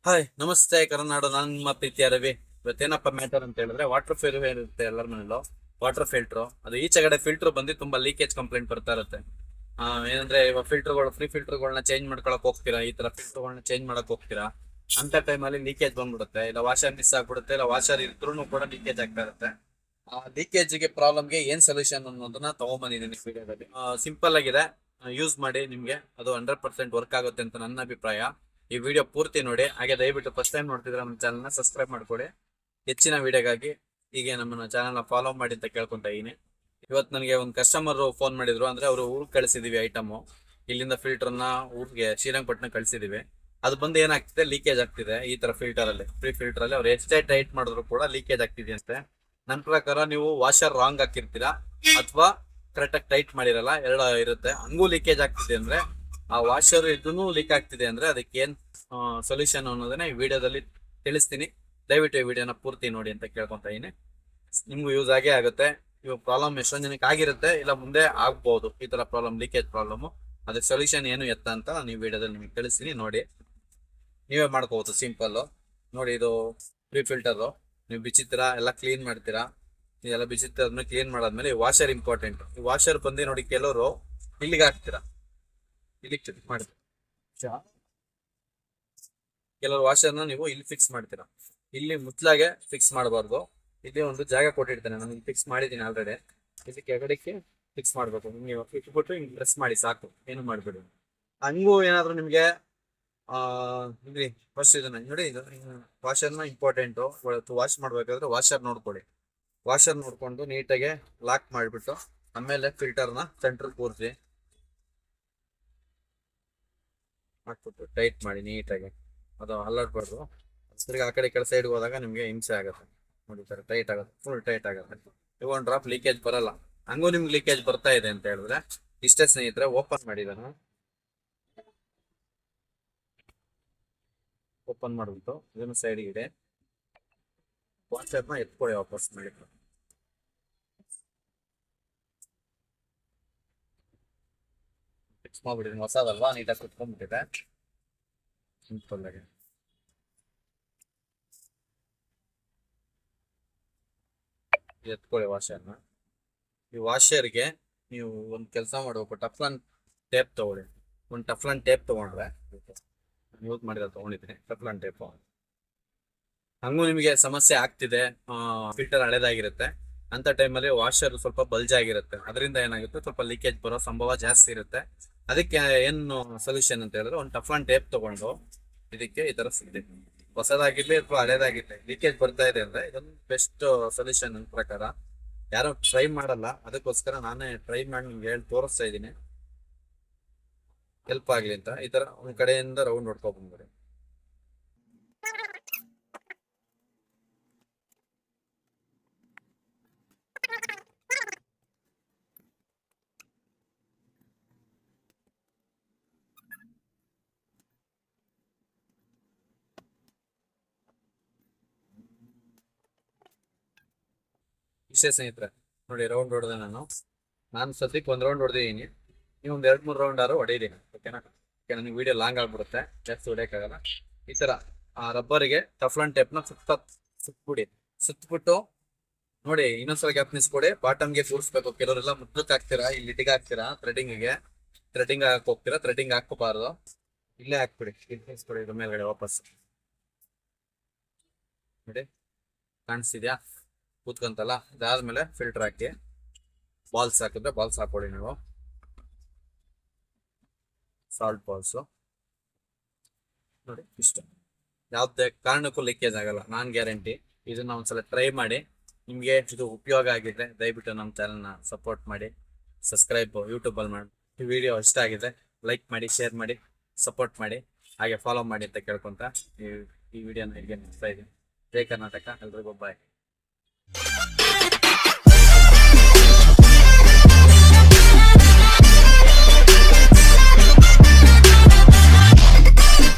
Hi ನಮಸ್ತೆ ಕರ್ನಾಡು, ನಾನು ನಿಮ್ಮ ಪ್ರೀತಿಯ ರವಿ. ಇವತ್ತೇನಪ್ಪ ಮ್ಯಾಟರ್ ಅಂತ ಹೇಳಿದ್ರೆ, ವಾಟರ್ ಫಿಲ್ಟರ್ ಇರುತ್ತೆ ಎಲ್ಲರ ಮನೇಲೂ. ವಾಟರ್ ಫಿಲ್ಟರ್ ಅದು ಈಚೆಗಡೆ ಫಿಲ್ಟರ್ ಬಂದು ತುಂಬಾ ಲೀಕೇಜ್ ಕಂಪ್ಲೇಂಟ್ ಬರ್ತಾ ಇರುತ್ತೆ. ಏನಂದ್ರೆ ಇವಾಗ ಫಿಲ್ಟರ್ಗಳು ಫ್ರೀ ಫಿಲ್ಟರ್ಗಳನ್ನ ಚೇಂಜ್ ಮಾಡ್ಕೊಳಕ್ ಹೋಗ್ತೀರಾ, ಈ ತರ ಫಿಲ್ಟರ್ಗಳನ್ನ ಚೇಂಜ್ ಮಾಡಕ್ ಹೋಗ್ತೀರಾ, ಅಂತ ಟೈಮಲ್ಲಿ ಲೀಕೇಜ್ ಬಂದ್ಬಿಡುತ್ತೆ, ಇಲ್ಲ ವಾಷರ್ ಮಿಸ್ ಆಗ್ಬಿಡುತ್ತೆ, ಇಲ್ಲ ವಾಷರ್ ಇದ್ರೂ ಕೂಡ ಲೀಕೇಜ್ ಆಗ್ತಾ ಇರುತ್ತೆ. ಆ ಲೀಕೇಜ್ಗೆ ಪ್ರಾಬ್ಲಮ್ಗೆ ಏನ್ ಸೊಲ್ಯೂಷನ್ ಅನ್ನೋದನ್ನ ತಗೊಂಡ್ಬಂದಿದ್ದೀನಿ ವಿಡಿಯೋದಲ್ಲಿ. ಸಿಂಪಲ್ ಆಗಿದೆ, ಯೂಸ್ ಮಾಡಿ, ನಿಮ್ಗೆ ಅದು 100% ವರ್ಕ್ ಆಗುತ್ತೆ ಅಂತ ನನ್ನ ಅಭಿಪ್ರಾಯ. ಈ ವಿಡಿಯೋ ಪೂರ್ತಿ ನೋಡಿ. ಹಾಗೆ ದಯವಿಟ್ಟು ಫಸ್ಟ್ ಟೈಮ್ ನೋಡ್ತಿದ್ರೆ ನಮ್ಮ ಚಾನಲ್ನ ಸಬ್ಸ್ಕ್ರೈಬ್ ಮಾಡ್ಕೊಳ್ಳಿ. ಹೆಚ್ಚಿನ ವಿಡಿಯೋಗಾಗಿ ಹೀಗೆ ನಮ್ಮನ್ನ ಚಾನಲ್ನ ಫಾಲೋ ಮಾಡಿ ಅಂತ ಕೇಳ್ಕೊಂತ ಇದೀನಿ. ಇವತ್ತು ನನಗೆ ಒಂದು ಕಸ್ಟಮರ್ ಫೋನ್ ಮಾಡಿದ್ರು. ಅಂದ್ರೆ ಅವರು ಊರಿಗೆ ಕಳಿಸಿದೀವಿ ಐಟಮ್, ಇಲ್ಲಿಂದ ಫಿಲ್ಟರ್ನ ಊರಿಗೆ ಶ್ರೀರಂಗಪಟ್ಟಣ ಕಳಿಸಿದೀವಿ. ಅದು ಬಂದು ಏನಾಗ್ತಿದೆ, ಲೀಕೇಜ್ ಆಗ್ತಿದೆ. ಈ ತರ ಫಿಲ್ಟರ್ ಅಲ್ಲಿ, ಫ್ರೀ ಫಿಲ್ಟರ್ ಅಲ್ಲಿ ಅವ್ರು ಎಷ್ಟೇ ಟೈಟ್ ಮಾಡಿದ್ರು ಕೂಡ ಲೀಕೇಜ್ ಆಗ್ತಿದೆ ಅಂತೆ. ನನ್ನ ಪ್ರಕಾರ ನೀವು ವಾಷರ್ ರಾಂಗ್ ಹಾಕಿರ್ತೀರಾ, ಅಥವಾ ಕರೆಕ್ಟಾಗಿ ಟೈಟ್ ಮಾಡಿರಲ್ಲ, ಎರಡು ಇರುತ್ತೆ. ಹಂಗೂ ಲೀಕೇಜ್ ಆಗ್ತಿದೆ ಅಂದ್ರೆ, ಆ ವಾಷರ್ ಇದನ್ನು ಲೀಕ್ ಆಗ್ತಿದೆ ಅಂದ್ರೆ ಅದಕ್ಕೆ ಏನ್ ಸೊಲ್ಯೂಷನ್ ಅನ್ನೋದನ್ನ ಈ ವಿಡಿಯೋದಲ್ಲಿ ತಿಳಿಸ್ತೀನಿ. ದಯವಿಟ್ಟು ಈ ವಿಡಿಯೋನ ಪೂರ್ತಿ ನೋಡಿ ಅಂತ ಕೇಳ್ಕೊಂತ ಇದೀನಿ. ನಿಮ್ಗೂ ಯೂಸ್ ಆಗೇ ಆಗುತ್ತೆ. ಇವಾಗ ಪ್ರಾಬ್ಲಮ್ ಎಷ್ಟೊಂದ್ ಜನಕ್ಕೆ ಆಗಿರುತ್ತೆ, ಇಲ್ಲ ಮುಂದೆ ಆಗ್ಬಹುದು ಈ ತರ ಪ್ರಾಬ್ಲಮ್, ಲೀಕೇಜ್ ಪ್ರಾಬ್ಲಮ್. ಅದಕ್ಕೆ ಸೊಲ್ಯೂಷನ್ ಏನು ಎತ್ತ ಅಂತ ನೀವು ವಿಡಿಯೋದಲ್ಲಿ ನಿಮ್ಗೆ ತಿಳಿಸ್ತೀನಿ. ನೋಡಿ, ನೀವೇ ಮಾಡ್ಕೋಬಹುದು, ಸಿಂಪಲ್. ನೋಡಿ, ಇದು ಫ್ರೀ ಫಿಲ್ಟರ್. ನೀವು ಬಿಚ್ಚಿತ್ತೀರಾ, ಎಲ್ಲ ಕ್ಲೀನ್ ಮಾಡ್ತೀರಾ. ಇದೆಲ್ಲ ಬಿಚ್ಚಿತ್ತಾದ್ಮೇಲೆ ಕ್ಲೀನ್ ಮಾಡಾದ್ಮೇಲೆ ವಾಷರ್ ಇಂಪಾರ್ಟೆಂಟ್. ಈ ವಾಷರ್ ಬಂದು ನೋಡಿ, ಕೆಲವರು ಇಲ್ಲಿಗೆ ಹಾಕ್ತೀರಾ, ಇಲ್ಲಿಗೆ ಮಾಡ್ತೀರಾ. ಕೆಲವರು ವಾಷರ್ನ ನೀವು ಇಲ್ಲಿ ಫಿಕ್ಸ್ ಮಾಡ್ತೀರಾ, ಇಲ್ಲಿ ಮುಚ್ಚಲಾಗೆ ಫಿಕ್ಸ್ ಮಾಡಬಾರ್ದು. ಇಲ್ಲಿ ಒಂದು ಜಾಗ ಕೊಟ್ಟಿರ್ತಾನೆ, ನಾನು ಫಿಕ್ಸ್ ಮಾಡಿದ್ದೀನಿ ಆಲ್ರೆಡಿ. ಇಲ್ಲಿ ಕೆಳಗಡೆಗೆ ಫಿಕ್ಸ್ ಮಾಡ್ಬೇಕು. ನೀವು ಇಟ್ಬಿಟ್ಟು ಹಿಂಗೆ ಪ್ರೆಸ್ ಮಾಡಿ ಸಾಕು, ಏನು ಮಾಡ್ಬೇಡಿ. ಹಂಗೂ ಏನಾದ್ರು ನಿಮ್ಗೆ ಇಲ್ಲಿ ಫಸ್ಟ್ ಇದನ್ನ ನೋಡಿ, ಇದು ವಾಷರ್ನ ಇಂಪಾರ್ಟೆಂಟು. ವಾಶ್ ಮಾಡ್ಬೇಕಾದ್ರೆ ವಾಷರ್ ನೋಡ್ಕೊಳ್ಳಿ. ವಾಷರ್ ನೋಡ್ಕೊಂಡು ನೀಟಾಗಿ ಲಾಕ್ ಮಾಡಿಬಿಟ್ಟು ಆಮೇಲೆ ಫಿಲ್ಟರ್ನ ಸೆಂಟ್ರ್ ಕೂರಿಸಿ ಹಾಕ್ಬಿಟ್ಟು ಟೈಟ್ ಮಾಡಿ ನೀಟಾಗಿ. ಅದು ಅಲ್ಲಾಡ್ಬಾರ್ದು. ತಿರ್ಗಿ ಆ ಕಡೆ ಈ ಕಡೆ ಸೈಡ್ಗೆ ಹೋದಾಗ ನಿಮ್ಗೆ ಹಿಂಸೆ ಆಗುತ್ತೆ. ನೋಡಿ, ಸರ್ ಟೈಟ್ ಆಗುತ್ತೆ, ಫುಲ್ ಟೈಟ್ ಆಗುತ್ತೆ. ಇವಾಗ ಒಂದು ಡ್ರಾಪ್ ಲೀಕೇಜ್ ಬರಲ್ಲ. ಹಂಗೂ ನಿಮ್ಗೆ ಲೀಕೇಜ್ ಬರ್ತಾ ಇದೆ ಅಂತ ಹೇಳಿದ್ರೆ, ಇಷ್ಟೇ ಸ್ನೇಹಿತರೆ, ಓಪನ್ ಮಾಡಿದಾನು. ಓಪನ್ ಮಾಡ್ಬಿಟ್ಟು ಇದನ್ನು ಸೈಡ್ಗೆ ಇದೆ, ವಾಷರ್ನ ಎತ್ಕೊಳ್ಳಿ ವಾಪಸ್ ಮಾಡಿ. ಫಿಕ್ಸ್ ಮಾಡ್ಬಿಟ್ಟಿದ್ದೀನಿ, ಹೊಸದಲ್ವಾ, ನೀಟಾಗಿ ಕುತ್ಕೊಂಡ್ಬಿಟ್ಟಿದೆ. ಸಿಂಪಲ್ ಆಗಿ ಎತ್ಕೊಳ್ಳಿ ವಾಷರ್ನ. ಈ ವಾಷರ್ಗೆ ನೀವು ಒಂದು ಕೆಲಸ ಮಾಡಬೇಕು, ಟಫ್ಲನ್ ಟೇಪ್ ತಗೊಳ್ಳಿ. ಒಂದು ಟಫ್ಲನ್ ಟೇಪ್ ತಗೊಂಡ್ರೆ, ಯೂಸ್ ಮಾಡಿದ ತಗೊಂಡಿದ್ದೀನಿ ಟಫ್ಲನ್ ಟೇಪ್. ಹಂಗೂ ನಿಮಗೆ ಸಮಸ್ಯೆ ಆಗ್ತಿದೆ, ಫಿಲ್ಟರ್ ಹಳೇದಾಗಿರುತ್ತೆ ಅಂತ ಟೈಮಲ್ಲಿ ವಾಷರ್ ಸ್ವಲ್ಪ ಬಲ್ಜ್ ಆಗಿರುತ್ತೆ. ಅದರಿಂದ ಏನಾಗುತ್ತೆ, ಸ್ವಲ್ಪ ಲೀಕೇಜ್ ಬರೋ ಸಂಭವ ಜಾಸ್ತಿ ಇರುತ್ತೆ. ಅದಕ್ಕೆ ಏನು ಸೊಲ್ಯೂಷನ್ ಅಂತ ಹೇಳಿದ್ರೆ, ಒಂದು ಟಫ್ಲನ್ ಟೇಪ್ ತಗೊಂಡು ಇದಕ್ಕೆ ಈ ತರ ಸಿಗುತ್ತೆ. ಹೊಸದಾಗಿರ್ಲಿ ಅಥವಾ ಹಳೇದಾಗಿರ್ಲಿ, ಲೀಕೇಜ್ ಬರ್ತಾ ಇದೆ ಅಂದ್ರೆ ಇದೊಂದು ಬೆಸ್ಟ್ ಸೊಲ್ಯೂಷನ್ ನನ್ನ ಪ್ರಕಾರ. ಯಾರು ಟ್ರೈ ಮಾಡಲ್ಲ, ಅದಕ್ಕೋಸ್ಕರ ನಾನೇ ಟ್ರೈ ಮಾಡಿ ನಿಮ್ಗೆ ಹೇಳಿ ತೋರಿಸ್ತಾ ಇದ್ದೀನಿ, ಹೆಲ್ಪ್ ಆಗ್ಲಿ ಅಂತ. ಈ ತರ ಒಂದ್ ಕಡೆಯಿಂದ ರೌಂಡ್ ಹೊಡ್ಕೊ ಬಂದ್ಬಿಡಿ. ಇಷ್ಟೇ ಸ್ನೇಹಿತರೆ, ನೋಡಿ ರೌಂಡ್ ಹೊಡೆದೆ ನಾನು. ಸದ್ಯಕ್ಕೆ ಒಂದ್ ರೌಂಡ್ ಹೊಡೆದಿದ್ದೀನಿ. ನೀವು ಒಂದ್ 2-3 ರೌಂಡ್ ಆದ್ರೂ ಹೊಡೀರಿ, ಓಕೆನಾ? ನನಗೆ ವಿಡಿಯೋ ಲಾಂಗ್ ಆಗ್ಬಿಡುತ್ತೆ, ಜಾಸ್ತಿ ಹೊಡಿಯಕ್ಕಾಗಲ್ಲ. ಈ ತರ ಆ ರಬ್ಬರಿಗೆ ಟಫ್ಲನ್ ಟೇಪ್ನ ಸುತ್ಬಿಡಿ. ಸುತ್ಬಿಟ್ಟು ನೋಡಿ, ಇನ್ನೊಂದ್ಸಲ ಗ್ಯಾಪ್ ನಿಲ್ಸ್ಕೊಡಿ. ಬಾಟಮ್ಗೆ ಕೂರಿಸ್ಬೇಕು. ಕೆಲವರೆಲ್ಲ ಮುದ್ದಕ್ಕೆ ಹಾಕ್ತೀರಾ, ಇಲ್ಲಿ ಇಟ್ಟಿಗೆ ಹಾಕ್ತೀರಾ, ಥ್ರೆಡಿಂಗ್ ಹಾಕಕ್ ಹೋಗ್ತೀರಾ. ಥ್ರೆಡಿಂಗ್ ಹಾಕೋಬಾರ್ದು, ಇಲ್ಲೇ ಹಾಕ್ಬಿಡಿ. ನಿಲ್ಸ್ಕೊಡಿ ಇದ್ರ ಮೇಲ್ಗಡೆ ವಾಪಸ್. ನೋಡಿ, ಕಾಣಿಸ್ತಿದ್ಯಾ? ಕೂತ್ಕೊಂತಲ್ಲ. ಇದಾದ್ಮೇಲೆ ಫಿಲ್ಟರ್ ಹಾಕಿ, ಬಾಲ್ಸ್ ಹಾಕಿದ್ರೆ ಬಾಲ್ಸ್ ಹಾಕೊಳ್ಳಿ ನೀವು, ಸಾಲ್ಟ್ ಬಾಲ್ಸ್. ನೋಡಿ, ಇಷ್ಟ ಯಾವ್ದೇ ಕಾರಣಕ್ಕೂ ಲೀಕೇಜ್ ಆಗಲ್ಲ, ನಾನ್ ಗ್ಯಾರಂಟಿ. ಇದನ್ನ ಒಂದ್ಸಲ ಟ್ರೈ ಮಾಡಿ. ನಿಮ್ಗೆ ಇದು ಉಪಯೋಗ ಆಗಿದ್ರೆ ದಯವಿಟ್ಟು ನಮ್ಮ ಚಾನಲ್ನ ಸಪೋರ್ಟ್ ಮಾಡಿ, ಸಬ್ಸ್ಕ್ರೈಬ್ ಯೂಟ್ಯೂಬಲ್ಲಿ ಮಾಡಿ. ಈ ವಿಡಿಯೋ ಇಷ್ಟ ಆಗಿದೆ, ಲೈಕ್ ಮಾಡಿ, ಶೇರ್ ಮಾಡಿ, ಸಪೋರ್ಟ್ ಮಾಡಿ, ಹಾಗೆ ಫಾಲೋ ಮಾಡಿ ಅಂತ ಕೇಳ್ಕೊಂತ ಈ ವಿಡಿಯೋನ ಹೀಗೆ ಮುಗಿಸ್ತಾ ಇದ್ದೀನಿ. ಜೈ ಕರ್ನಾಟಕ, ಎಲ್ರಿಗೂ ಬಾಯ್.